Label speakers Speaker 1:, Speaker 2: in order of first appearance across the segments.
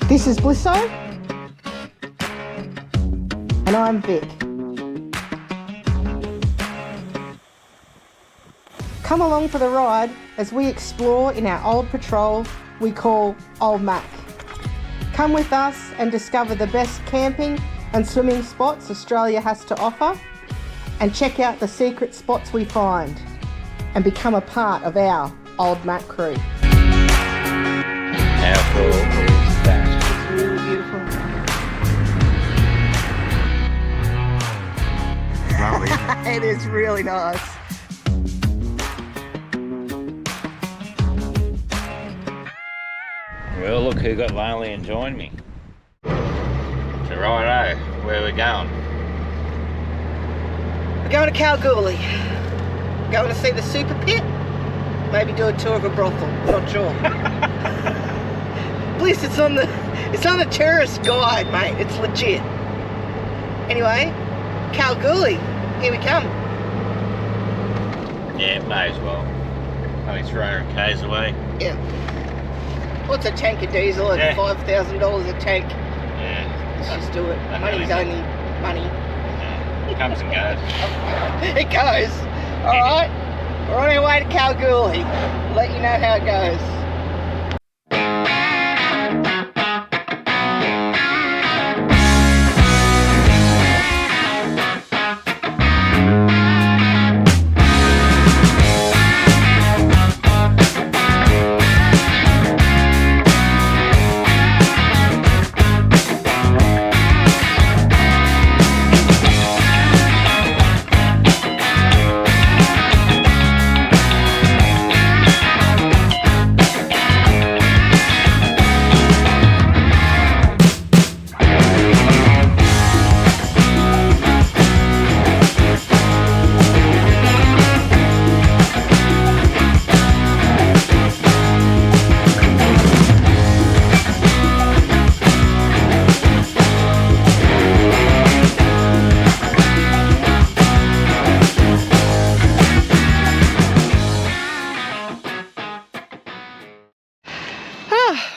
Speaker 1: This is Blisso, and I'm Vic. Come along for the ride as we explore in our old patrol we call Old Mac. Come with us and discover the best camping and swimming spots Australia has to offer, and check out the secret spots we find, and become a part of our Old Mac crew.
Speaker 2: How cool is that?
Speaker 1: It's really beautiful.
Speaker 2: Lovely.
Speaker 1: It is really nice.
Speaker 2: Well, look who got lonely and joined me. So righto, where are we going?
Speaker 1: We're going to Kalgoorlie. Going to see the super pit. Maybe do a tour of a brothel. Not sure. Bliss, it's on the tourist guide, mate. It's legit. Anyway, Kalgoorlie. Here we come.
Speaker 2: Yeah, may as well. Only 300 k's away.
Speaker 1: Yeah. What's a tank of diesel at
Speaker 2: Yeah.
Speaker 1: $5,000 a tank?
Speaker 2: Yeah.
Speaker 1: Let's just do it.
Speaker 2: That
Speaker 1: Money's
Speaker 2: really
Speaker 1: only money.
Speaker 2: Yeah. It comes and goes.
Speaker 1: It goes. Alright. We're on our way to Kalgoorlie. Let you know how it goes.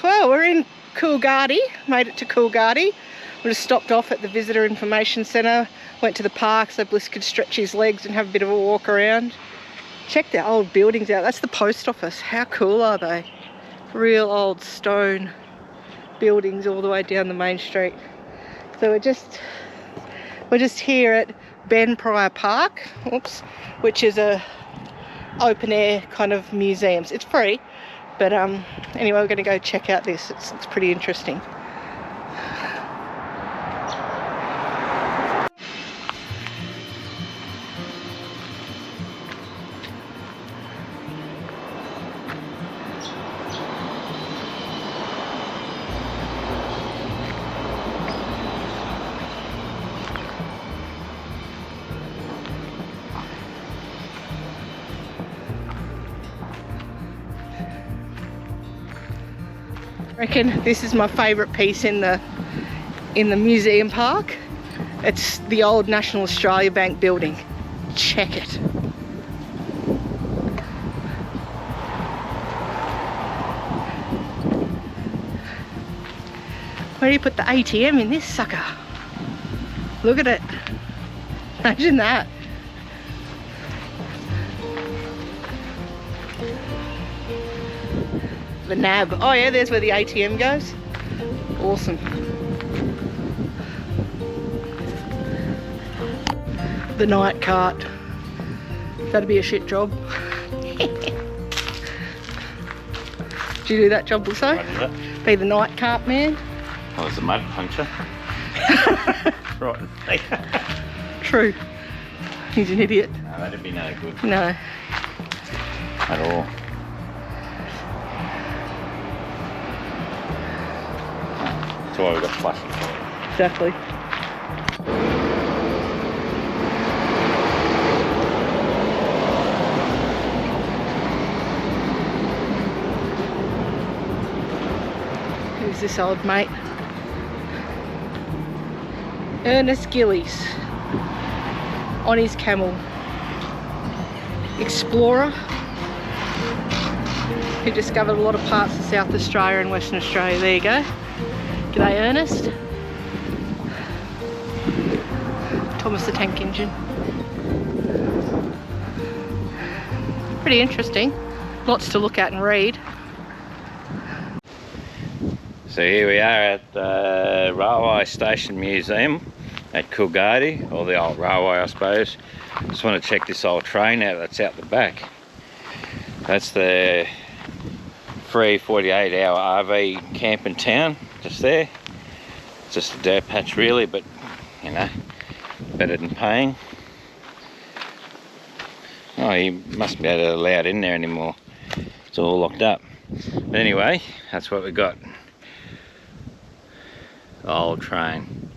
Speaker 1: Well, we're in Kalgoorlie, made it to Kalgoorlie. We just stopped off at the Visitor Information Centre, went to the park so Bliss could stretch his legs and have a bit of a walk around. Check the old buildings out. That's the post office. How cool are they? Real old stone buildings all the way down the main street. So we're just here at Ben Pryor Park, which is a open air kind of museums. It's free. But anyway, we're going to go check out this. It's pretty interesting. I reckon this is my favourite piece in the museum park. It's the old National Australia Bank building. Check it. Where do you put the ATM in this sucker? Look at it. Imagine that. The NAB. Oh yeah, there's where the ATM goes. Awesome. The night cart. That'd be a shit job. Did you do that job, Blisso?
Speaker 2: I did it.
Speaker 1: Be the night cart man?
Speaker 2: Oh, there's a mud puncture. Right.
Speaker 1: True. He's an idiot.
Speaker 2: No, that'd be no good
Speaker 1: No.
Speaker 2: at all. That's why we've got flashing lights.
Speaker 1: Exactly. Who's this old mate? Ernest Gillies on his camel. Explorer who discovered a lot of parts of South Australia and Western Australia. There you go. G'day Ernest. Thomas the Tank Engine. Pretty interesting. Lots to look at and read.
Speaker 2: So here we are at the Railway Station Museum at Kalgoorlie, or the old railway I suppose. Just want to check this old train out that's out the back. That's the free 48-hour RV camp in town, just there. It's just a dirt patch really, but you know, better than paying. Oh, you mustn't be able to allow it in there anymore. It's all locked up. But anyway, that's what we got. The old train.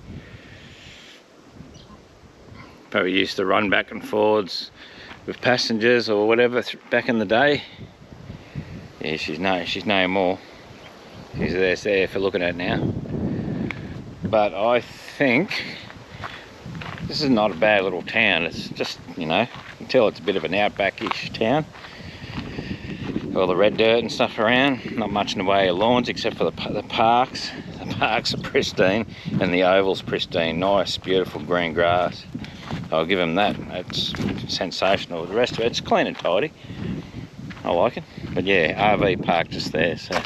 Speaker 2: Probably used to run back and forwards with passengers or whatever back in the day. Yeah, she's no more. She's there for looking at now. But I think this is not a bad little town. It's just, you know, you can tell it's a bit of an outback-ish town. All the red dirt and stuff around. Not much in the way of lawns except for the parks. The parks are pristine and the oval's pristine. Nice, beautiful green grass. I'll give them that. It's sensational. The rest of it's clean and tidy. I like it. But yeah, RV park just there. So,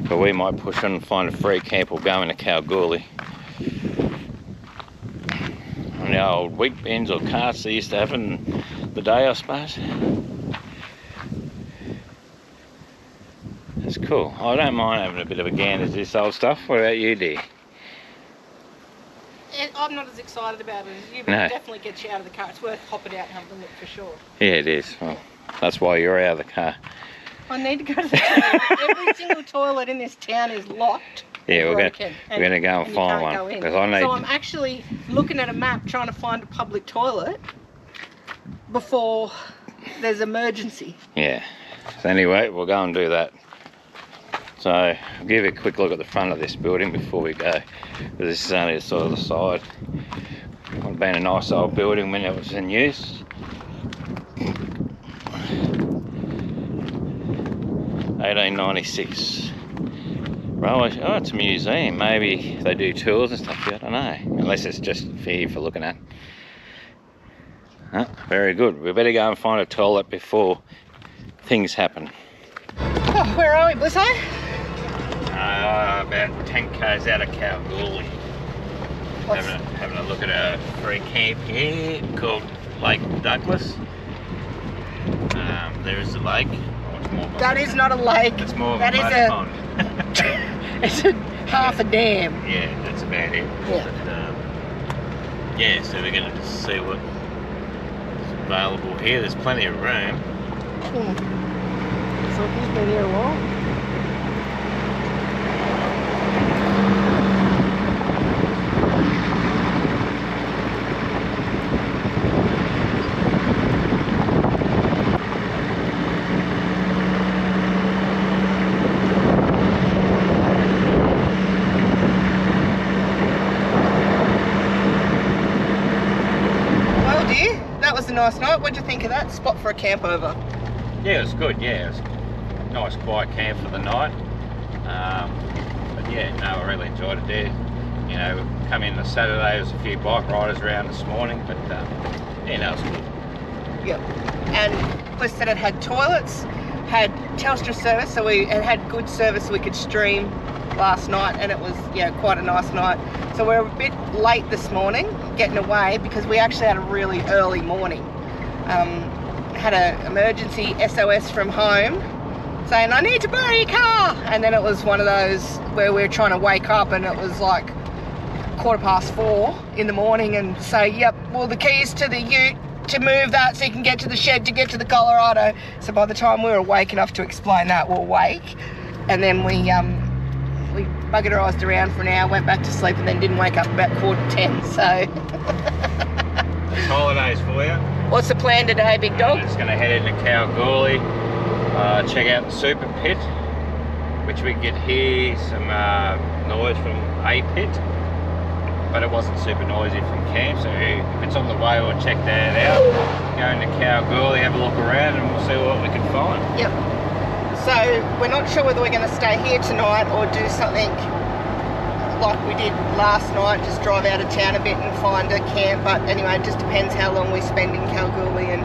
Speaker 2: but we might push on and find a free camp or go into Kalgoorlie. On the old wheat bins or carts they used to have in the day, I suppose. It's cool. I don't mind having a bit of a gander at this old stuff. What about you, dear?
Speaker 1: I'm not as excited about it as you, but it definitely gets you out of the car. It's worth hopping out and having a look for sure.
Speaker 2: Yeah, it is. Well, that's why you're out of the car.
Speaker 1: I need to go to the toilet. Every single toilet in this town is locked.
Speaker 2: Yeah, we're going to go and find one. Because
Speaker 1: So I'm actually looking at a map trying to find a public toilet before there's emergency.
Speaker 2: Yeah. So anyway, we'll go and do that. So I'll give you a quick look at the front of this building before we go. This is only sort of the side. It would have been a nice old building when it was in use. 1896. Railway. Oh, it's a museum. Maybe they do tours and stuff here. I don't know. Unless it's just for you for looking at. Huh? Very good. We better go and find a toilet before things happen.
Speaker 1: Oh, where are we, Blizzo?
Speaker 2: About 10 k's out of Kalgoorlie. Having a look at a free camp here called Lake Douglas. There is the lake.
Speaker 1: That is not a lake.
Speaker 2: It's more of
Speaker 1: that
Speaker 2: a mud pond.
Speaker 1: It's a half a dam.
Speaker 2: Yeah, that's about it.
Speaker 1: Yeah.
Speaker 2: But, yeah, so we're going to just see what's available here. There's plenty of room.
Speaker 1: So he's been here a while. A nice night. What'd you think of that spot for a camp over?
Speaker 2: Yeah, it was good. Yeah, it was a nice quiet camp for the night. But yeah, no, I really enjoyed it there. You know, we come in on Saturday, there was a few bike riders around this morning, but yeah, no, it was good.
Speaker 1: Yep. And Bliss said it had toilets, had Telstra service, so it had good service so we could stream last night, and it was, yeah, quite a nice night. So we're a bit late this morning getting away because we actually had a really early morning. Had an emergency SOS from home saying, I need to borrow your car, and then it was one of those where we were trying to wake up and it was like 4:15 in the morning and say, yep, well, the keys to the ute to move that so you can get to the shed to get to the Colorado. So by the time we were awake enough to explain that, we're awake, and then we buggerised around for an hour, went back to sleep, and then didn't wake up about 9:45, so.
Speaker 2: It's holidays for you.
Speaker 1: What's the plan today, big dog?
Speaker 2: Just going to head into Kalgoorlie, check out the super pit, which we could hear some noise from a pit, but it wasn't super noisy from camp, so if it's on the way, we'll check that out. Go into Kalgoorlie, have a look around, and we'll see what we can find.
Speaker 1: Yep. So we're not sure whether we're going to stay here tonight or do something like we did last night, just drive out of town a bit and find a camp. But anyway, it just depends how long we spend in Kalgoorlie and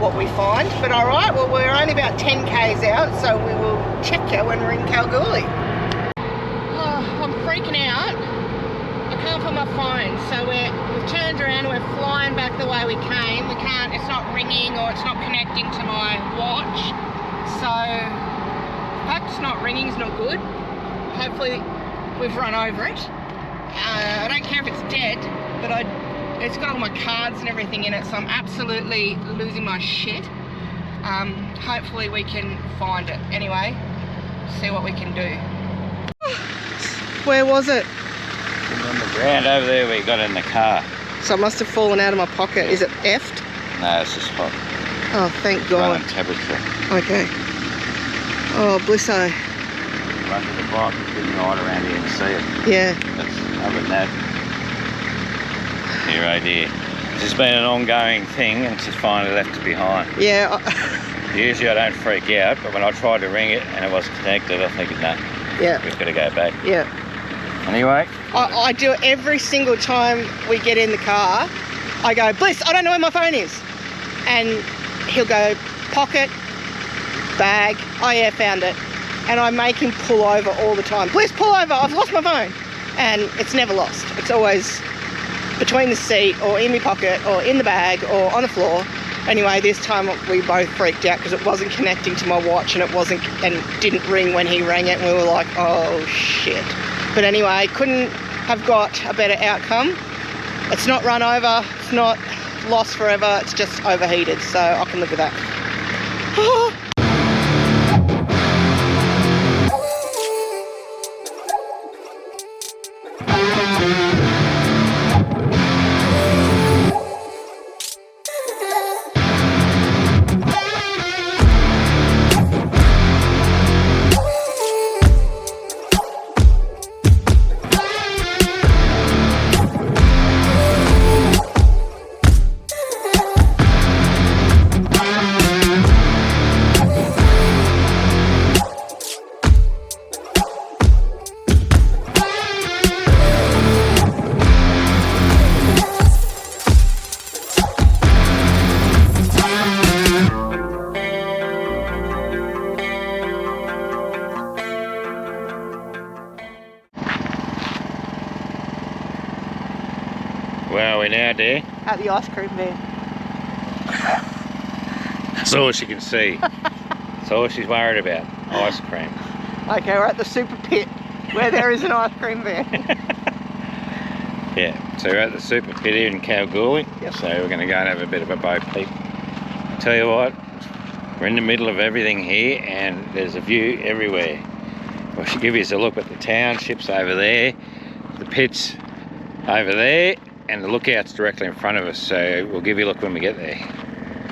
Speaker 1: what we find. But all right, well, we're only about 10 k's out, so we will check you when we're in Kalgoorlie. Oh, I'm freaking out. I can't find my phone, so we've turned around and we're flying back the way we came. We can't, it's not ringing or it's not connecting to my watch. So the fact it's not ringing is not good. Hopefully we've run over it. I don't care if it's dead, but it's got all my cards and everything in it, so I'm absolutely losing my shit. Hopefully we can find it. Anyway, see what we can do. Where was it?
Speaker 2: On the ground over there where you got it in the car.
Speaker 1: So it must have fallen out of my pocket. Is it effed?
Speaker 2: No, it's just hot.
Speaker 1: Oh, thank God.
Speaker 2: Running temperature.
Speaker 1: Okay. Oh, blisso.
Speaker 2: Run to the bike and get right around here and see it.
Speaker 1: Yeah.
Speaker 2: That's other than that. Here, oh dear. This has been an ongoing thing and it's just finally left us behind.
Speaker 1: Yeah.
Speaker 2: Usually I don't freak out, but when I tried to ring it and it wasn't connected, I think, nah,
Speaker 1: Yeah.
Speaker 2: we've got to go back.
Speaker 1: Yeah.
Speaker 2: Anyway.
Speaker 1: I do it every single time we get in the car. I go, Bliss, I don't know where my phone is. And he'll go, pocket, bag, oh yeah, found it. And I make him pull over all the time. Bliss, pull over, I've lost my phone. And it's never lost. It's always between the seat or in my pocket or in the bag or on the floor. Anyway, this time we both freaked out because it wasn't connecting to my watch and it didn't ring when he rang it, and we were like, oh shit. But anyway, couldn't have got a better outcome. It's not run over, it's not lost forever, it's just overheated, so I can live with that.
Speaker 2: Where are we now, dear?
Speaker 1: At the ice cream van.
Speaker 2: That's all she can see. That's all she's worried about. Ice cream.
Speaker 1: Okay, we're at the super pit where there is an ice cream van.
Speaker 2: Yeah, so we're at the super pit here in Kalgoorlie.
Speaker 1: Yep.
Speaker 2: So we're going to go and have a bit of a boat peep. Tell you what, we're in the middle of everything here and there's a view everywhere. I should give you a look at the townships over there, the pits over there, and the lookout's directly in front of us, so we'll give you a look when we get there.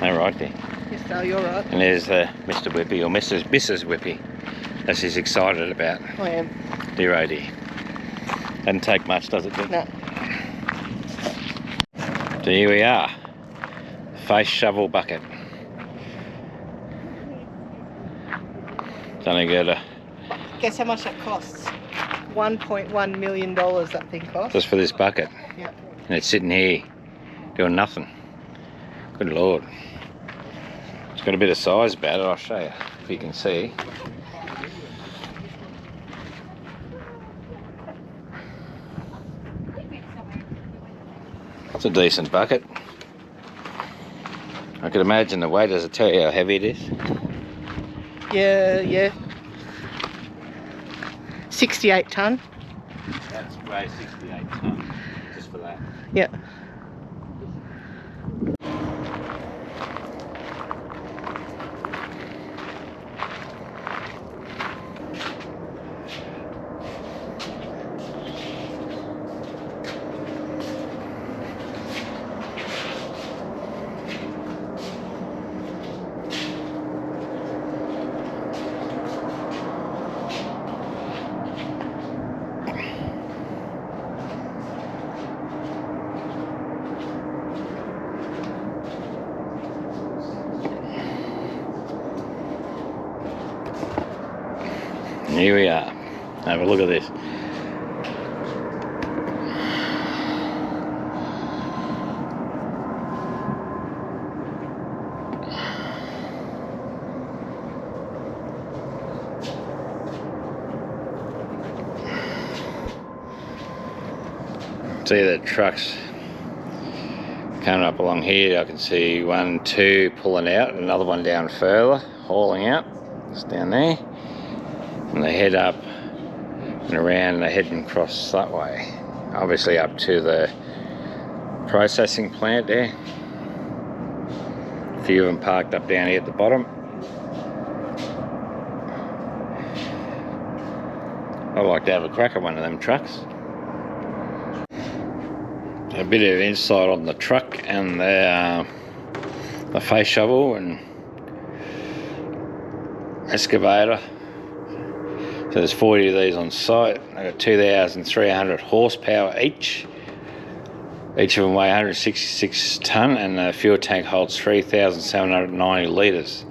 Speaker 2: All right there.
Speaker 1: Yes, Dale, you're right.
Speaker 2: And there's Mr. Whippy, or Mrs. Whippy. That she's excited about.
Speaker 1: I am.
Speaker 2: Dear oh dear. Doesn't take much, does it, Dick?
Speaker 1: No.
Speaker 2: So here we are. Face shovel bucket. It's only got
Speaker 1: Guess how much that costs? $1.1 million that thing costs.
Speaker 2: just for this bucket.
Speaker 1: Yep.
Speaker 2: And it's sitting here doing nothing. Good Lord. It's got a bit of size about it, I'll show you if you can see. It's a decent bucket. I could imagine the weight. Does it tell you how heavy it is?
Speaker 1: Yeah. 68 tonne.
Speaker 2: That's weighs 68 tonne, just for that.
Speaker 1: Yeah.
Speaker 2: Here we are. Have a look at this. See the trucks coming up along here. I can see 1, 2 pulling out, another one down further, hauling out. It's down there. And they head up and around, and they're heading across that way. Obviously up to the processing plant there. A few of them parked up down here at the bottom. I'd like to have a crack at one of them trucks. A bit of insight on the truck and the face shovel and excavator. So there's 40 of these on site. They've got 2,300 horsepower each. Each of them weigh 166 tonne, and the fuel tank holds 3,790 litres.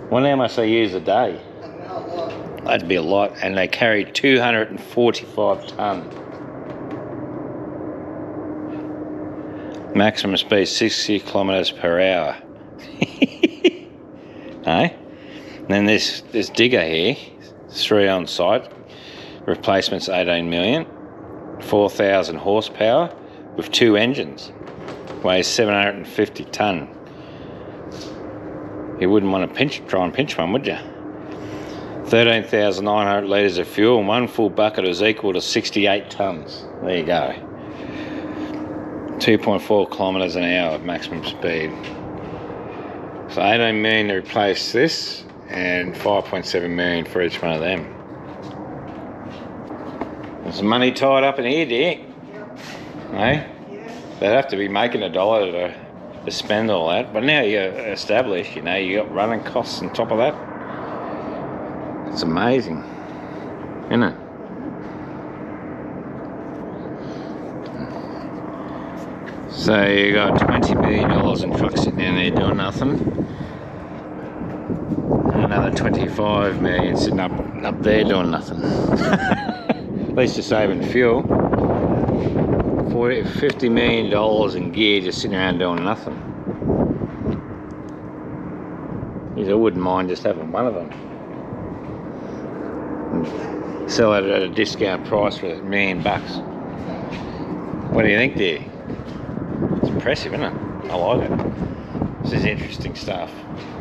Speaker 2: Wonder how much they use a day. That'd be a lot, and they carry 245 tonne. Maximum speed 60 kilometres per hour. Hey? And then this digger here, 3 on site, replacement's 18 million, 4,000 horsepower with 2 engines, weighs 750 tonne. You wouldn't want to try and pinch one, would you? 13,900 litres of fuel, and 1 full bucket is equal to 68 tonnes. There you go. 2.4 kilometres an hour of maximum speed. So 18 million to replace this, and 5.7 million for each one of them. There's some money tied up in here, dear. Hey? They'd have to be making $1 to spend all that. But now you're established, you know, you got running costs on top of that. It's amazing, isn't it? So you got $20 million in trucks sitting down there doing nothing. And another 25 million sitting up there doing nothing. At least you're saving fuel. $50 million in gear just sitting around doing nothing. I wouldn't mind just having one of them. And sell it at a discount price for $1 million. What do you think, dear? It's impressive, isn't it? I like it. This is interesting stuff.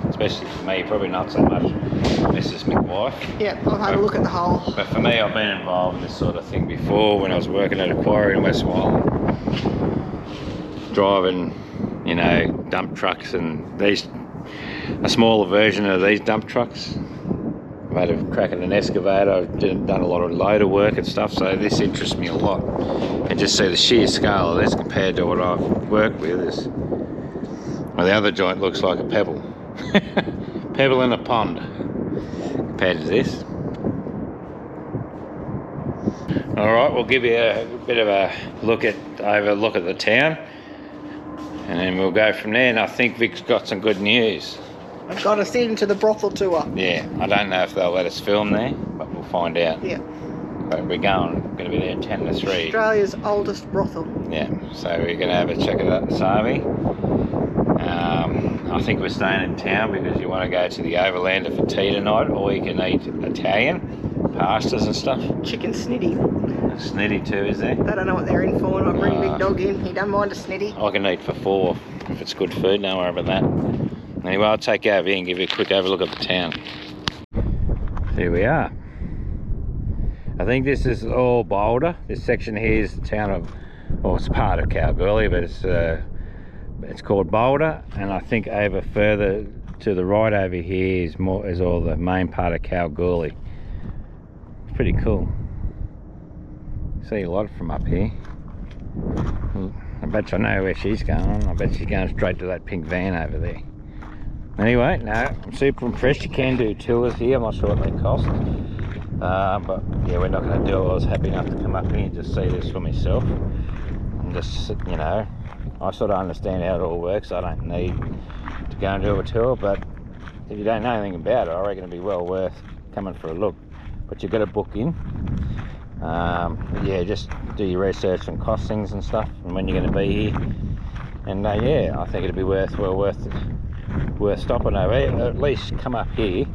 Speaker 2: Especially for me, probably not so much Mrs. McWife.
Speaker 1: Yeah, I've had a look at the hole.
Speaker 2: But for me, I've been involved in this sort of thing before when I was working at a quarry in West Island. Driving, you know, dump trucks, and a smaller version of these dump trucks. I've had a crack at an excavator. I've done a lot of loader work and stuff, so this interests me a lot. And just see the sheer scale of this compared to what I've worked with. Well, the other joint looks like a pebble. Pebble in a pond compared to this. Alright, we'll give you a bit of a look at the town, and then we'll go from there. And I think Vic's got some good news.
Speaker 1: I've got us into the brothel tour.
Speaker 2: Yeah, I don't know if they'll let us film there, but we'll find out.
Speaker 1: Yeah.
Speaker 2: But we're going to be there 10 to 3.
Speaker 1: Australia's oldest brothel.
Speaker 2: Yeah, so we're going to have a check it out, Savi. I think we're staying in town because you want to go to the Overlander for tea tonight, or you can eat Italian, pastas and stuff.
Speaker 1: Chicken snitty.
Speaker 2: A snitty too, is there?
Speaker 1: They don't know what they're in for, and I bring Big Dog in. He don't mind a snitty.
Speaker 2: I can eat for 4 if it's good food, don't worry about that. Anyway, I'll take you over here and give you a quick overlook of the town. Here we are. I think this is all Boulder. This section here is the town of, well, it's part of Kalgoorlie, but it's called Boulder, and I think over further to the right over here is all the main part of Kalgoorlie. It's pretty cool. See a lot from up here. I bet you I know where she's going. I bet she's going straight to that pink van over there. Anyway, no, I'm super impressed. You can do tours here. I'm not sure what they cost. But yeah, we're not going to do it. I was happy enough to come up here and just see this for myself. And just, you know, I sort of understand how it all works. I don't need to go and do a tour, but if you don't know anything about it, I reckon it'd be well worth coming for a look. But you've got to book in. Yeah, just do your research on costings and stuff, and when you're going to be here. And yeah, I think it'd be worth stopping over. At least come up here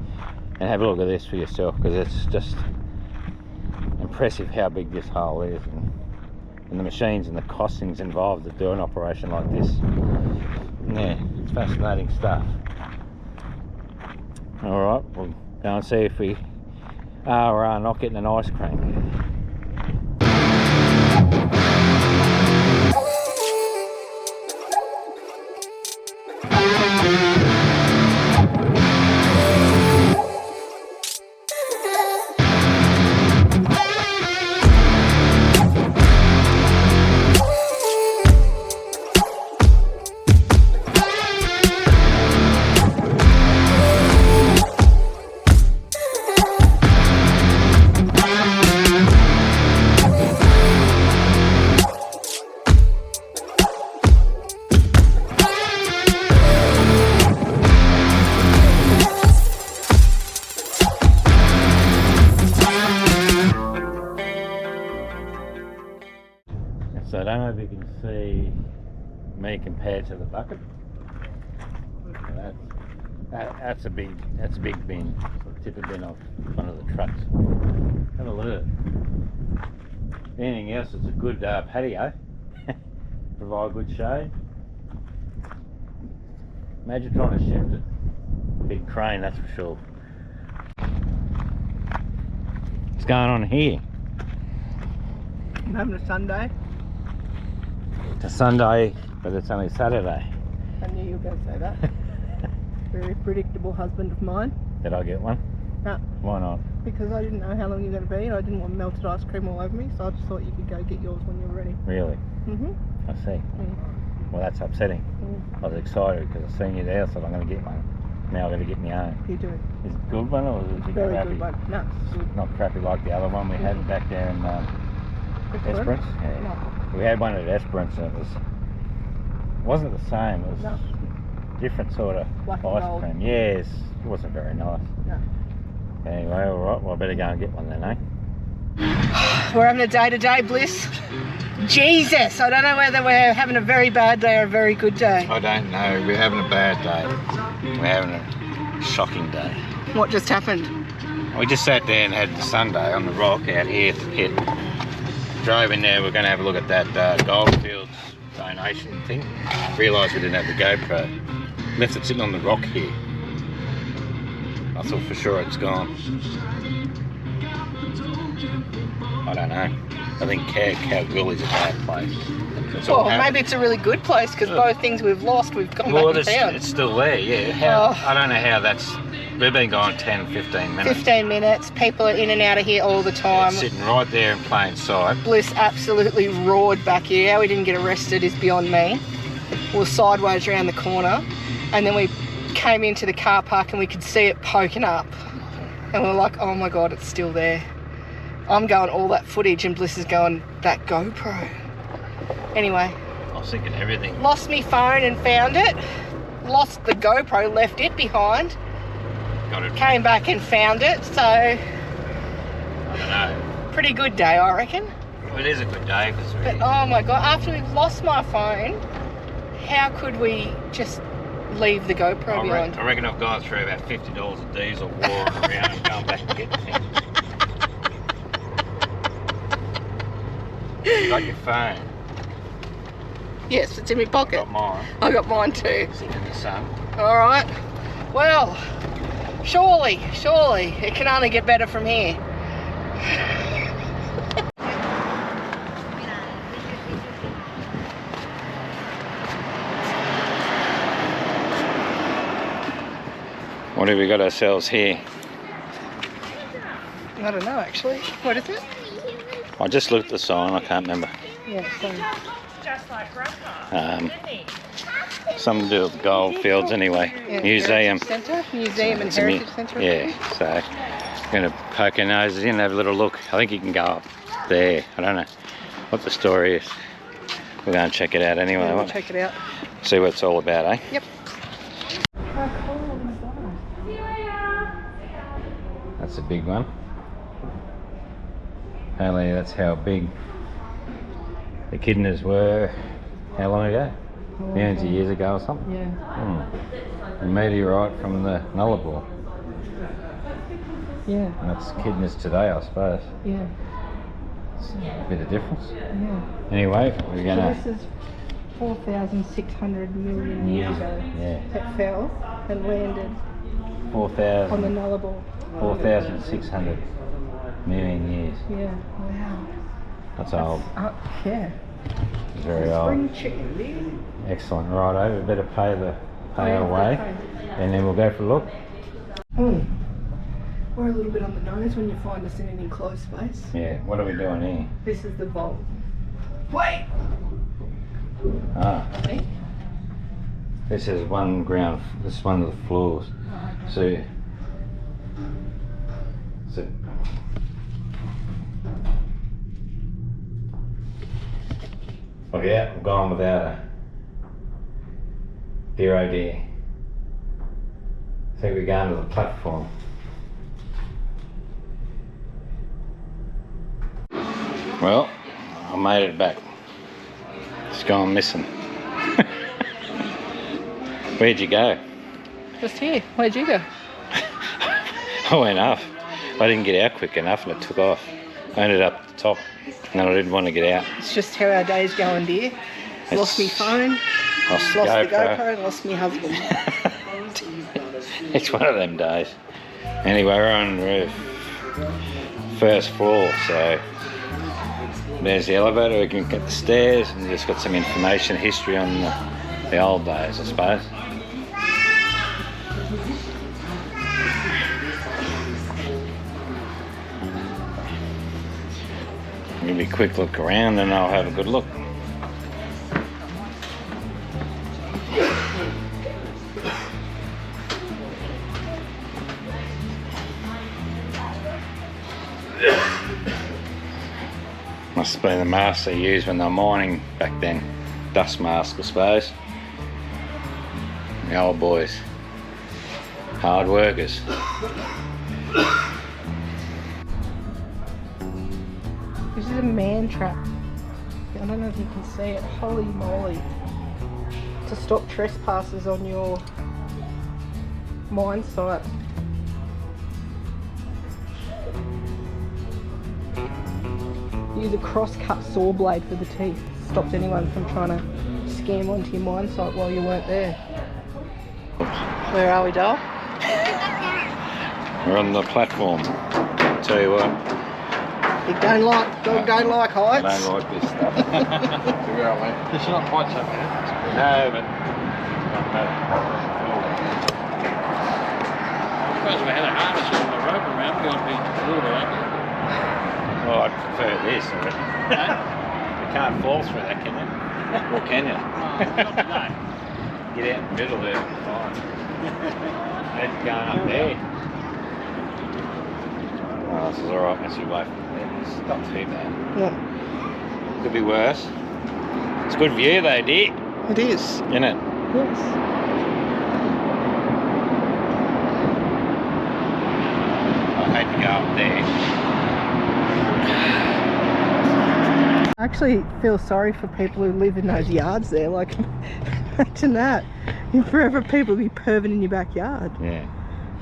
Speaker 2: and have a look at this for yourself, because it's just impressive how big this hole is. And and the machines and the costings involved to do an operation like this. Yeah, it's fascinating stuff. Alright, we'll go and see if we are or are not getting an ice cream. So I don't know if you can see me compared to the bucket. That's a big bin, the tipper bin off one of the trucks. Have a look. Anything else, it's a good patio. Provide good shade. Imagine trying to shift it. Big crane, that's for sure. What's going on here?
Speaker 1: I'm having a Sunday.
Speaker 2: It's a Sunday, but it's only Saturday.
Speaker 1: I knew you were going to say that. Very predictable husband of mine.
Speaker 2: Did I get one?
Speaker 1: No.
Speaker 2: Why not?
Speaker 1: Because I didn't know how long you were going to be and I didn't want melted ice cream all over me, so I just thought you could go get yours when you were ready.
Speaker 2: Really?
Speaker 1: Mm-hmm.
Speaker 2: I see.
Speaker 1: Mm.
Speaker 2: Well, that's upsetting. I was excited because I seen you there, so I'm going to get one. Now I'm going to get my own.
Speaker 1: You do.
Speaker 2: Is it a good one or is it
Speaker 1: Very
Speaker 2: crappy?
Speaker 1: good one. No, it's good.
Speaker 2: Not crappy like the other one we had back there in Esperance? Yeah.
Speaker 1: No.
Speaker 2: We had one at Esperance and it wasn't the same. It was different sort of
Speaker 1: Black and
Speaker 2: ice
Speaker 1: gold.
Speaker 2: cream. Yes, it wasn't very nice.
Speaker 1: No.
Speaker 2: Anyway, alright, well I better go and get one then, eh?
Speaker 1: We're having a day-to-day bliss. Jesus! I don't know whether we're having a very bad day or a very good day.
Speaker 2: I don't know. We're having a bad day. We're having a shocking day.
Speaker 1: What just happened?
Speaker 2: We just sat there and had the Sunday on the rock out here at the pit. Drove in there, we're going to have a look at that Goldfields donation thing. Realised we didn't have the GoPro. Left it sitting on the rock here. I thought for sure it's gone. I don't know. I think Kalgoorlie's a bad place.
Speaker 1: Well, maybe it's a really good place because both things we've lost, we've gone back and found.
Speaker 2: It's still there, yeah. I don't know how that's... We've been gone 10, 15 minutes. 15
Speaker 1: minutes. People are in and out of here all the time.
Speaker 2: It's sitting right there in plain sight.
Speaker 1: Bliss absolutely roared back here. How we didn't get arrested is beyond me. We were sideways around the corner and then we came into the car park and we could see it poking up. And we're like, oh my God, it's still there. I'm going all that footage and Bliss is going, that GoPro. Anyway.
Speaker 2: I was thinking everything.
Speaker 1: Lost me phone and found it. Lost the GoPro, left it behind.
Speaker 2: Got it.
Speaker 1: Came back and found it, so...
Speaker 2: I don't know.
Speaker 1: Pretty good day, I reckon.
Speaker 2: Well, it is a good day because
Speaker 1: But oh my God, after we've lost my phone, how could we just leave the GoPro behind?
Speaker 2: I reckon I've gone through about $50 of diesel, walking around and going back to get the thing. You got your phone?
Speaker 1: Yes, it's in my pocket.
Speaker 2: Got mine.
Speaker 1: I got mine too.
Speaker 2: Sitting in the sun.
Speaker 1: Alright. Well, surely, it can only get better from here.
Speaker 2: What have we got ourselves here?
Speaker 1: I don't know actually. What is it?
Speaker 2: I just looked at the sign, I can't remember.
Speaker 1: Yeah, so
Speaker 2: Something to do with Goldfields anyway.
Speaker 1: yeah,
Speaker 2: Museum.
Speaker 1: Museum and Heritage Centre.
Speaker 2: Yeah, so I'm going to poke our noses in and have a little look. I think you can go up there. I don't know what the story is. We'll go and check it out anyway.
Speaker 1: Yeah, we'll check it out.
Speaker 2: See what it's all about, eh?
Speaker 1: Yep.
Speaker 2: That's a big one. Apparently that's how big the echidnas were, how long ago? Millions of years ago or something?
Speaker 1: Yeah.
Speaker 2: A meteorite from the Nullarbor.
Speaker 1: Yeah.
Speaker 2: And that's echidnas today, I suppose.
Speaker 1: Yeah.
Speaker 2: It's a bit of difference.
Speaker 1: Yeah.
Speaker 2: Anyway, we're gonna.
Speaker 1: So this is 4,600 million years ago.
Speaker 2: Yeah.
Speaker 1: It fell and landed
Speaker 2: 4,000.
Speaker 1: on the Nullarbor.
Speaker 2: 4,600 million years.
Speaker 1: Yeah. Wow.
Speaker 2: That's old.
Speaker 1: Yeah.
Speaker 2: Very old.
Speaker 1: Spring chicken.
Speaker 2: Excellent. Righto, we better pay our way, and then we'll go for a look.
Speaker 1: Oh. We're a little bit on the nose when you find us in an enclosed space.
Speaker 2: Yeah. What are we doing here?
Speaker 1: This is the vault. Wait.
Speaker 2: Ah. This is one ground. This is one of the floors. So. Oh yeah, I've gone without a. Dear oh dear. I think we're going to the platform. Well, I made it back. It's gone missing. Where'd you go?
Speaker 1: Just here. Where'd you go?
Speaker 2: I went up. I didn't get out quick enough and it took off. I ended up at the top and I didn't want to get out.
Speaker 1: It's just how our day's going, dear. Lost me phone,
Speaker 2: lost
Speaker 1: the GoPro, and lost me husband.
Speaker 2: It's one of them days. Anyway, we're on the roof. First floor, so there's the elevator, we can get the stairs and just got some information, history on the old days, I suppose. Give me a quick look around and I'll have a good look. Must have been the mask they used when they were mining back then. Dust mask, I suppose. The old boys. Hard workers.
Speaker 1: This is a man trap. I don't know if you can see it. Holy moly. To stop trespassers on your mine site. Use a cross-cut saw blade for the teeth. Stopped anyone from trying to scam onto your mine site while you weren't there. Where are we, doll?
Speaker 2: We're on the platform. Tell you what.
Speaker 1: You don't like heights.
Speaker 2: I don't like this stuff.
Speaker 3: It's not quite so bad.
Speaker 2: No, but
Speaker 3: I suppose if we had a harness on the rope around, it would be a little bit ugly.
Speaker 2: well, I'd prefer this. I reckon. You can't fall through that, can you? Or can you?
Speaker 3: Not today.
Speaker 2: Get out in the middle there. Fine. That's going up there. Oh, this is alright. That's your way from there. It's not too bad.
Speaker 1: Yeah,
Speaker 2: Could be worse. It's a good view though, dear.
Speaker 1: it is.
Speaker 2: Isn't it?
Speaker 1: Yes.
Speaker 2: I hate to go up there.
Speaker 1: I actually feel sorry for people who live in those yards there. Like, imagine that. You'd forever people be perving in your backyard.
Speaker 2: Yeah.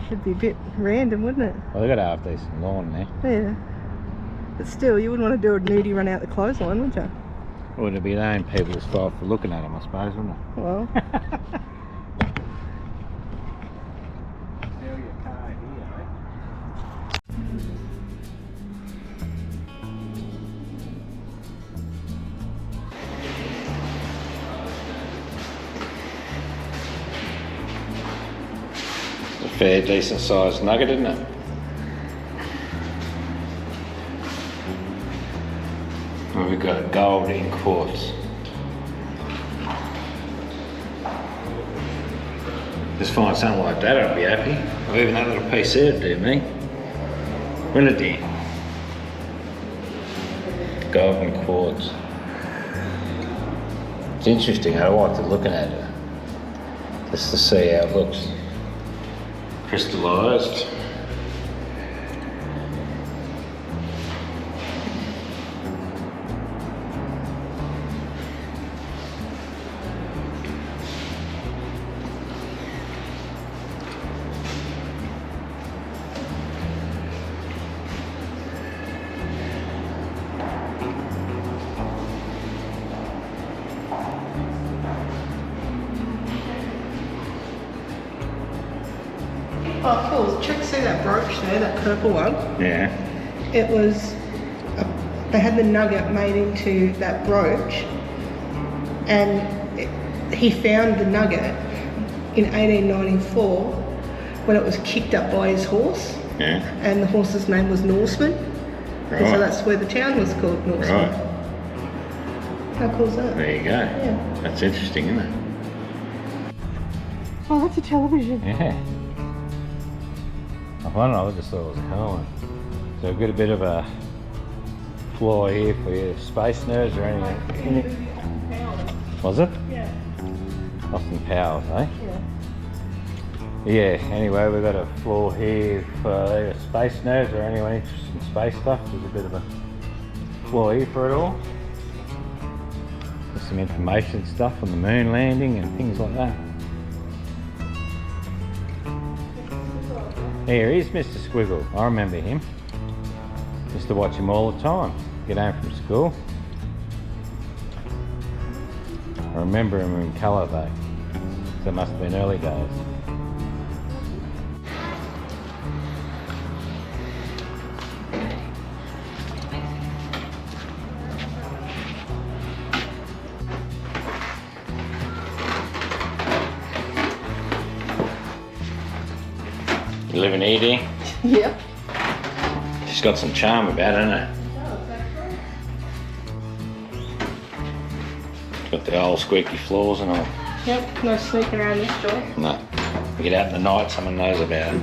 Speaker 1: It'd be a bit random, wouldn't it?
Speaker 2: Well, they've got a half decent lawn there.
Speaker 1: Yeah. But still, you wouldn't want to do a nudie run out the clothesline, would you?
Speaker 2: Well, it'd be their own people's fault for looking at them, I suppose, wouldn't it?
Speaker 1: Well,
Speaker 2: It's a fair, decent sized nugget, isn't it? And we've got gold in quartz. Just find something like that, I'd be happy. Or even that little piece there would do me. Wouldn't it, dear? Gold and quartz. It's interesting, I like to looking at it. Just to see how it looks. Crystallised.
Speaker 1: Oh, cool. Check, see that brooch there, that purple one?
Speaker 2: Yeah.
Speaker 1: It was, they had the nugget made into that brooch, and he found the nugget in 1894 when it was kicked up by his horse.
Speaker 2: Yeah.
Speaker 1: And the horse's name was Norseman.
Speaker 2: Right.
Speaker 1: And so that's where the town was called Norseman.
Speaker 2: Right.
Speaker 1: How cool is that?
Speaker 2: There you go.
Speaker 1: Yeah.
Speaker 2: That's interesting, isn't it?
Speaker 1: Oh, that's a television.
Speaker 2: Yeah. I don't know, I just thought it was a helmet. So we've got a bit of a floor here for your space nerds or anything. Was it?
Speaker 1: Yeah.
Speaker 2: Austin Powers, eh?
Speaker 1: Yeah.
Speaker 2: Yeah, anyway, we've got a floor here for space nerds or anyone interested in space stuff. There's a bit of a floor here for it all. There's some information stuff on the moon landing and things like that. Here is Mr. Squiggle. I remember him. Used to watch him all the time. Get home from school. I remember him in colour though. So it must have been early days. You live in Edie?
Speaker 1: Yep.
Speaker 2: She's got some charm about her, hasn't it? Got the old squeaky floors and all.
Speaker 1: Yep, no sneaking around this door.
Speaker 2: No. You get out in the night, someone knows about it.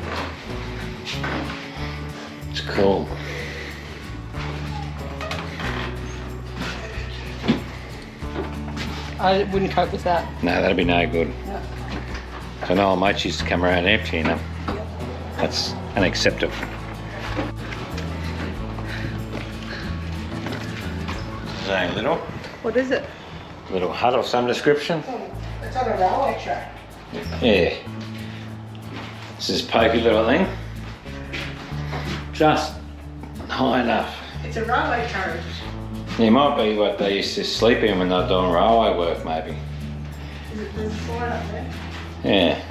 Speaker 2: It's cool.
Speaker 1: I wouldn't cope with that.
Speaker 2: No, that'd be no good.
Speaker 1: Yep.
Speaker 2: So no, old mates used to come around emptying them. That's unacceptable. Is that a little
Speaker 1: What is it?
Speaker 2: hut of some description?
Speaker 1: It's on a railway track.
Speaker 2: Yeah. This is pokey little thing. Just high enough.
Speaker 1: It's a railway carriage.
Speaker 2: It might be what they used to sleep in when they were doing railway work, maybe.
Speaker 1: There's a sign up there.
Speaker 2: Yeah.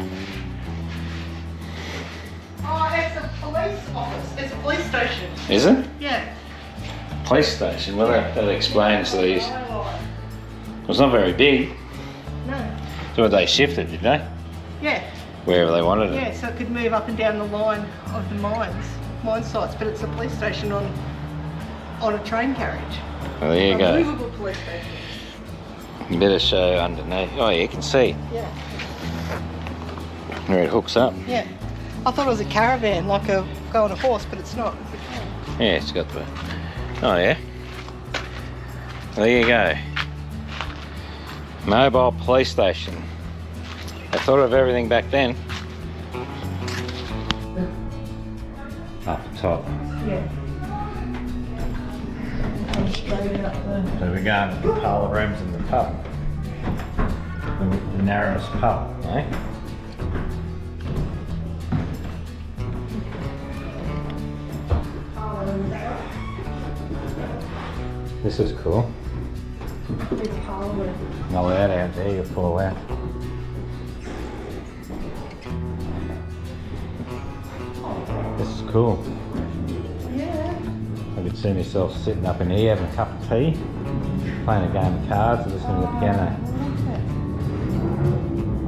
Speaker 1: Oh, it's a police office. It's a police station.
Speaker 2: Is it?
Speaker 1: Yeah.
Speaker 2: Police station. Well, that explains these. Well, it's not very big.
Speaker 1: No.
Speaker 2: So they shifted, did they?
Speaker 1: Yeah.
Speaker 2: Wherever they wanted it.
Speaker 1: Yeah, so it could move up and down the line of the mine sites, but it's a police station on a train carriage.
Speaker 2: Well, there you
Speaker 1: A
Speaker 2: go.
Speaker 1: movable police station.
Speaker 2: You better show underneath. Oh, yeah, you can see
Speaker 1: Yeah.
Speaker 2: where it hooks up.
Speaker 1: Yeah. I thought it was a caravan, like a go on a horse, but it's not. It's a train.
Speaker 2: Yeah, it's got the. Oh, yeah. There you go. Mobile police station. I thought of everything back then. Up the top.
Speaker 1: Yeah. Come straight up there.
Speaker 2: So we're going to the parlour rooms in the pub. The narrowest pub, eh? This is cool.
Speaker 1: It's parlour.
Speaker 2: No, that out there, you pull out. This is cool.
Speaker 1: Yeah.
Speaker 2: I could see myself sitting up in here having a cup of tea, playing a game of cards, and listening to the piano.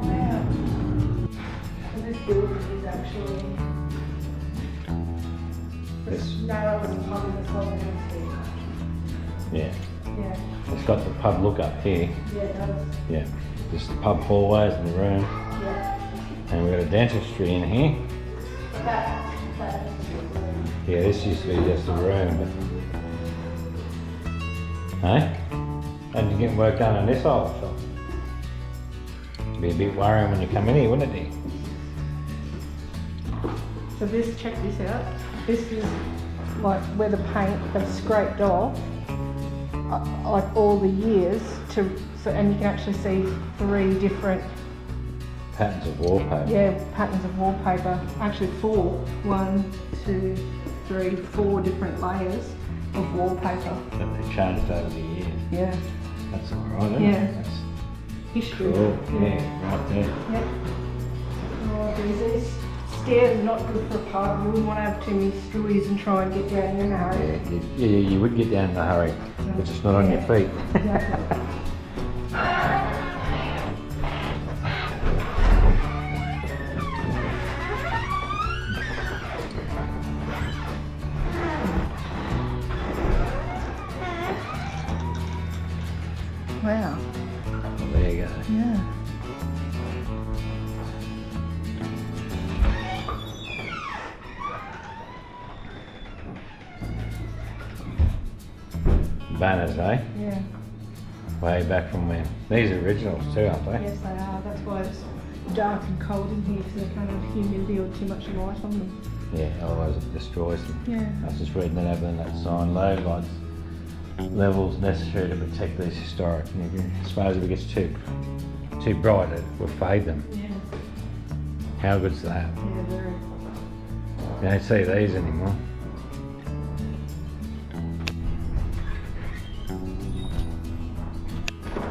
Speaker 1: Wow. And this building is actually
Speaker 2: This,
Speaker 1: narrowest pub in the whole city.
Speaker 2: yeah.
Speaker 1: Yeah.
Speaker 2: It's got the pub look up here.
Speaker 1: Yeah, it does.
Speaker 2: Yeah. Just the pub hallways in the room.
Speaker 1: Yeah.
Speaker 2: And we've got a dentistry in here.
Speaker 1: That.
Speaker 2: Yeah, this used to be just a room, but... Hey? And you're getting work done in this old shop. It'd be a bit worrying when you come in here, wouldn't it?
Speaker 1: So this, check this out. This is like where the paint has scraped off, like all the years and you can actually see 3 different
Speaker 2: Patterns of wallpaper.
Speaker 1: patterns of wallpaper. Actually 4. 1, 2, 3, 4 different layers of wallpaper.
Speaker 2: That they've changed over the years.
Speaker 1: Yeah.
Speaker 2: That's alright, isn't
Speaker 1: Yeah.
Speaker 2: it? That's
Speaker 1: History.
Speaker 2: cool. Yeah, right there.
Speaker 1: Yep. Oh, there's these Stairs are not good for a pub. You wouldn't want to have too many stories and try and get down in a hurry.
Speaker 2: Yeah, you would get down in a hurry, but just not on your feet.
Speaker 1: Exactly. Wow.
Speaker 2: Well, there you go.
Speaker 1: Yeah.
Speaker 2: Banners, eh?
Speaker 1: Yeah.
Speaker 2: Way back from when. These are originals too, aren't they?
Speaker 1: Yes, they are. That's why it's dark and cold in here, because they can't have humidity or too much light on them.
Speaker 2: Yeah, otherwise it destroys them.
Speaker 1: Yeah.
Speaker 2: I was just reading that over in that sign, low lights levels necessary to protect these historic. And if I suppose if it gets too bright, it will fade them.
Speaker 1: Yeah.
Speaker 2: How good's that?
Speaker 1: Yeah, very.
Speaker 2: You don't see these anymore.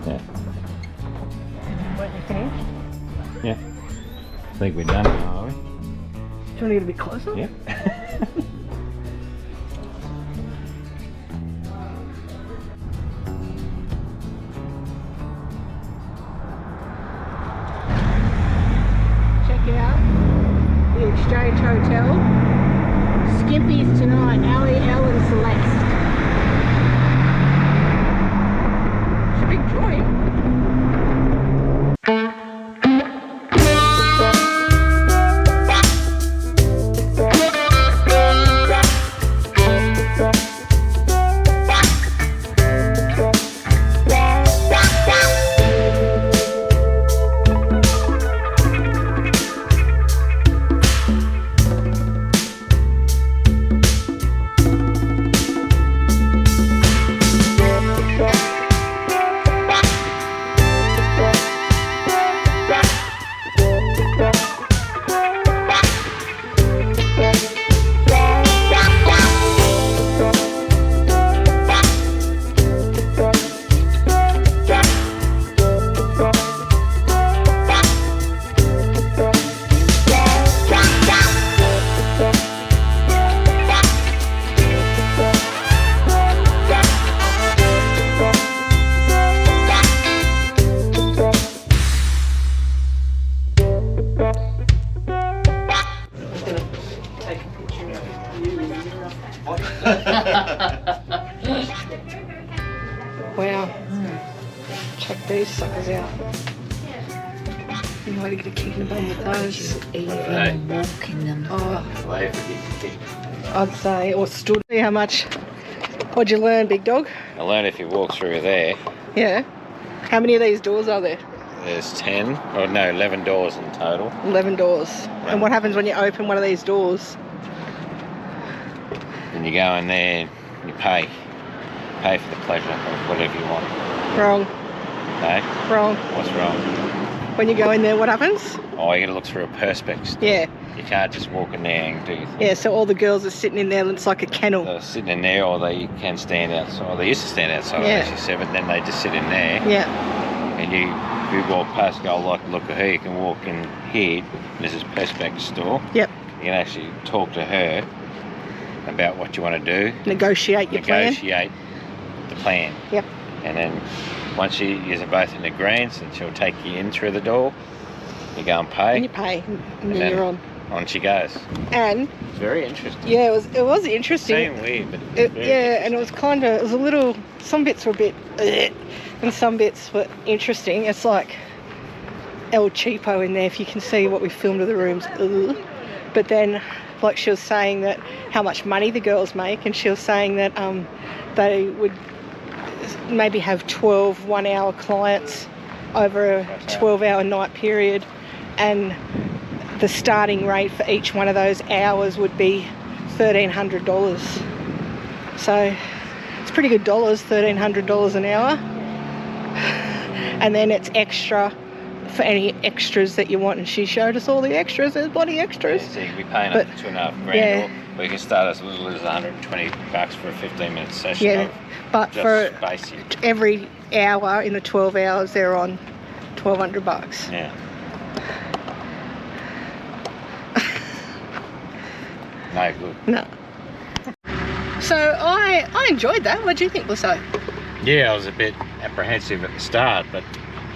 Speaker 2: Yeah.
Speaker 1: Won't you finish?
Speaker 2: Yeah. I think we're done now, are we?
Speaker 1: Do you want to get a bit closer?
Speaker 2: Yep.
Speaker 1: Check out the Exchange Hotel. Skimpies tonight, Ali, Elle and Celeste. It's a big joint. Wow. Check these suckers out. You want to get a kick in the bum with those.
Speaker 2: Even
Speaker 4: walking them.
Speaker 1: Oh,
Speaker 2: Way for you to kick.
Speaker 1: I'd say, or stood. See how much. What'd you learn, big dog?
Speaker 2: I learned if you walk through there,
Speaker 1: Yeah. How many of these doors are there?
Speaker 2: there's 10, or no, 11 doors in total.
Speaker 1: 11 doors. And what happens when you open one of these doors?
Speaker 2: And you go in there and you pay. Pay for the pleasure of whatever you want.
Speaker 1: Wrong.
Speaker 2: No?
Speaker 1: Wrong.
Speaker 2: What's wrong?
Speaker 1: When you go in there, what happens?
Speaker 2: Oh, you gotta look through a perspex.
Speaker 1: Yeah.
Speaker 2: You can't just walk in there and do your thing.
Speaker 1: Yeah, so all the girls are sitting in there, it's like a kennel.
Speaker 2: They're sitting in there, or they can stand outside. Or they used to stand outside,
Speaker 1: Yeah.
Speaker 2: as you said, but then they just sit in there.
Speaker 1: Yeah.
Speaker 2: And if you walk past, go, like, look at her, you can walk in here. This is perspex store.
Speaker 1: Yep.
Speaker 2: You can actually talk to her about what you want to do.
Speaker 1: Negotiate your plan.
Speaker 2: Negotiate the plan.
Speaker 1: Yep.
Speaker 2: And then once you're both in agreement, and she'll take you in through the door, you go and pay,
Speaker 1: And you pay, and then
Speaker 2: then
Speaker 1: you're on.
Speaker 2: on she goes.
Speaker 1: And
Speaker 2: It's very interesting.
Speaker 1: yeah, it was interesting.
Speaker 2: Seemed weird, but
Speaker 1: Yeah, and it was a little. Some bits were a bit, and some bits were interesting. It's like El Cheapo in there, if you can see what we filmed of the rooms. But then, like she was saying that how much money the girls make, and she was saying that they would maybe have 12 one-hour clients over a 12-hour night period, and the starting rate for each one of those hours would be $1,300. So it's pretty good dollars, $1,300 an hour. And then it's extra for any extras that you want, and she showed us all the extras. There's bloody extras.
Speaker 2: yeah, so you can be paying
Speaker 1: But-
Speaker 2: up to $2.5
Speaker 1: yeah.
Speaker 2: grand, or you can start as little as $120 for a 15-minute session.
Speaker 1: Yeah,
Speaker 2: of
Speaker 1: but
Speaker 2: just
Speaker 1: for
Speaker 2: basic.
Speaker 1: every hour in the 12 hours they're on $1,200.
Speaker 2: Yeah. No good.
Speaker 1: No. So I enjoyed that. What do you think, Blisso?
Speaker 2: Yeah, I was a bit apprehensive at the start, but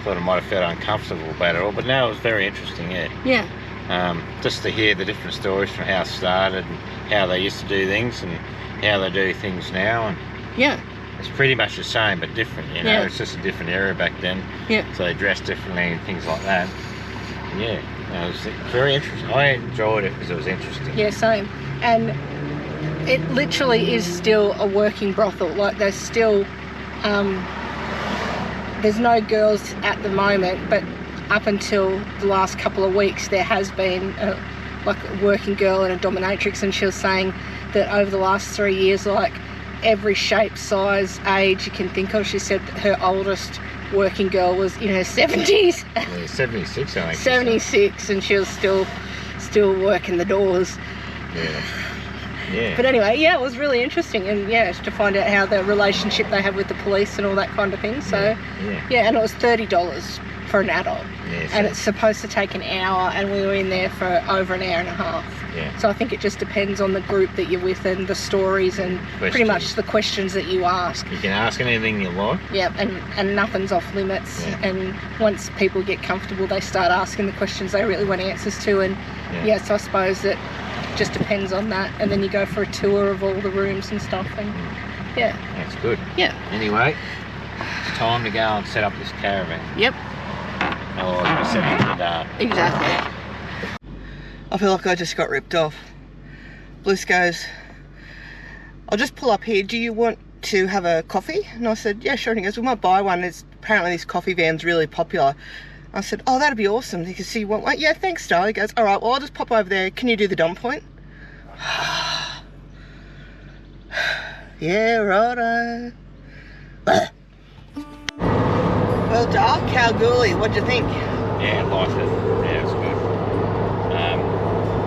Speaker 2: thought I might have felt uncomfortable about it all. But now it was very interesting, yeah.
Speaker 1: Yeah.
Speaker 2: Just to hear the different stories from how it started and how they used to do things and how they do things now. And
Speaker 1: Yeah.
Speaker 2: it's pretty much the same but different, you know.
Speaker 1: Yeah.
Speaker 2: It's just a different era back then.
Speaker 1: Yeah.
Speaker 2: So they dressed differently and things like that. Yeah, it was very interesting. I enjoyed it because it was interesting.
Speaker 1: Yeah, same. And it literally is still a working brothel. Like there's still, there's no girls at the moment, but up until the last couple of weeks there has been like a working girl and a dominatrix, and she was saying that over the last 3 years, like every shape, size, age you can think of, she said that her oldest working girl was in her 70s.
Speaker 2: Yeah, 76, I think.
Speaker 1: 76, and she was still working the doors.
Speaker 2: Yeah. Yeah.
Speaker 1: But anyway, yeah, it was really interesting, and yeah, to find out how the relationship they have with the police and all that kind of thing. So yeah, and it was $30 for an adult, and it's supposed to take an hour, and we were in there for over an hour and a half.
Speaker 2: Yeah.
Speaker 1: So I think it just depends on the group that you're with and the stories and pretty much the questions that you ask.
Speaker 2: You can ask anything you like.
Speaker 1: Yeah, and nothing's off limits.
Speaker 2: Yeah.
Speaker 1: And once people get comfortable, they start asking the questions they really want answers to. And so I suppose that just depends on that. And then you go for a tour of all the rooms and stuff. And yeah,
Speaker 2: That's good.
Speaker 1: yeah,
Speaker 2: Anyway, it's time to go and set up this caravan.
Speaker 1: yep,
Speaker 2: Otherwise we're setting in the dark.
Speaker 1: exactly. I feel like I just got ripped off. Bliss goes, I'll just pull up here. Do you want to have a coffee? And I said, yeah, sure. And he goes, we might buy one. Apparently this coffee van's really popular. I said, oh, that'd be awesome. He goes, so you want one? Yeah, thanks, Darl. He goes, all right, well, I'll just pop over there. Can you do the dump point? Yeah, righto. Well, Darl, Kalgoorlie, what'd you think?
Speaker 2: Yeah, I liked it. Yeah, it's good.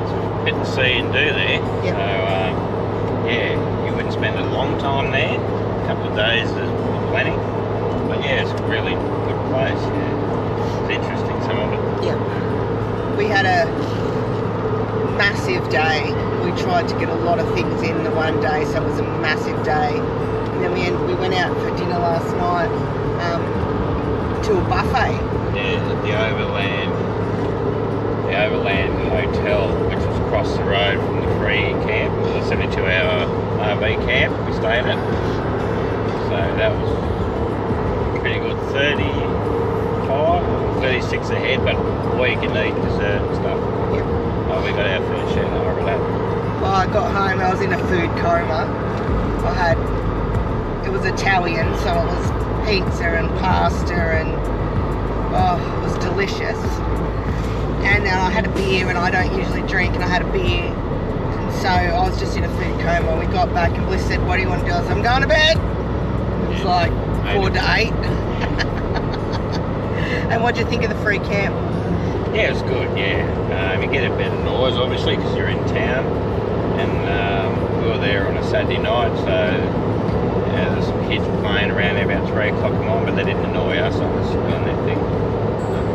Speaker 2: It's a bit to see and do there.
Speaker 1: Yep.
Speaker 2: So, yeah, you wouldn't spend a long time there. A couple of days is plenty. But yeah, it's a really good place. Yeah. It's interesting, some of it.
Speaker 1: Yeah. We had a massive day. We tried to get a lot of things in the one day, so it was a massive day. And then we went out for dinner last night to a buffet.
Speaker 2: Yeah, the Overland Hotel, which was across the road from the free camp, the 72-hour RV camp we stayed at. So that was pretty good. 36 a head, but all you can eat dessert and stuff.
Speaker 1: Yep.
Speaker 2: Oh, we got our fair share over that.
Speaker 1: Well, I got home, I was in a food coma. It was Italian, so it was pizza and pasta and it was delicious. And then I had a beer, and I don't usually drink, and I had a beer. And so I was just in a food coma. We got back and Bliss said, what do you want to do? I said, I'm going to bed. It was like 4 to 8. And what do you think of the free camp?
Speaker 2: Yeah, it's good, yeah. You get a bit of noise, obviously, because you're in town. And we were there on a Saturday night, so there's some kids playing around there about 3 o'clock in the morning, but they didn't annoy us. I was doing their thing.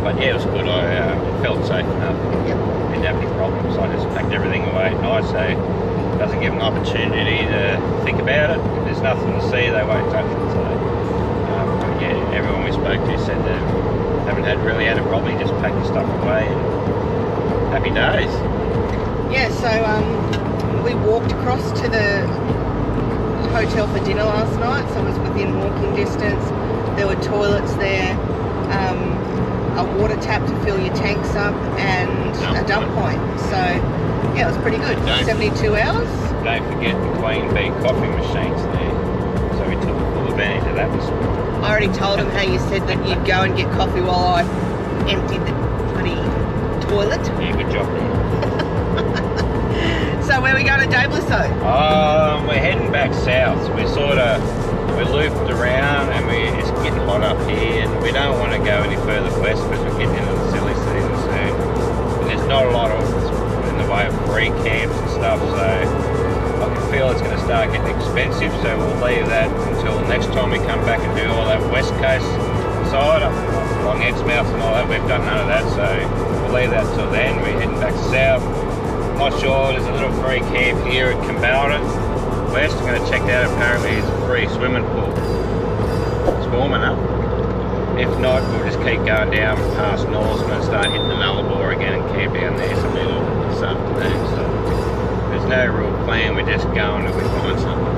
Speaker 2: But yeah, it was good. I felt safe enough.
Speaker 1: Yep.
Speaker 2: Didn't have any problems. I just packed everything away at night, so it doesn't give them an opportunity to think about it. If there's nothing to see, they won't touch it. So yeah, everyone we spoke to said they haven't really had a problem. Just pack your stuff away and happy days.
Speaker 1: Yeah, so we walked across to the hotel for dinner last night, so it was within walking distance. There were toilets there, a water tap to fill your tanks up, and a dump point. So yeah, it was pretty good. 72 hours.
Speaker 2: Don't forget the Queen Bee coffee machines there, so we took full advantage of that.
Speaker 1: I already told him how you said that you'd go and get coffee while I emptied the bloody toilet.
Speaker 2: Yeah, good job there.
Speaker 1: So where are we going today, Blisso?
Speaker 2: We're heading back south. We looped around, and it's getting hot up here, and we don't want to go any further west because we're getting into the silly season soon. And there's not a lot of in the way of free camps and stuff, so I can feel it's going to start getting expensive. So we'll leave that until next time we come back and do all that west coast side, along Exmouth and all that. We've done none of that, so we'll leave that till then. We're heading back south. Not sure, there's a little free camp here at Kalgoorlie West. I'm going to check that out. Apparently it's a free swimming pool. It's warm enough. If not, we'll just keep going down past Norseman and start hitting the Nullarbor again and camp down there some middle this afternoon. So there's no real plan, we're just going till we find something.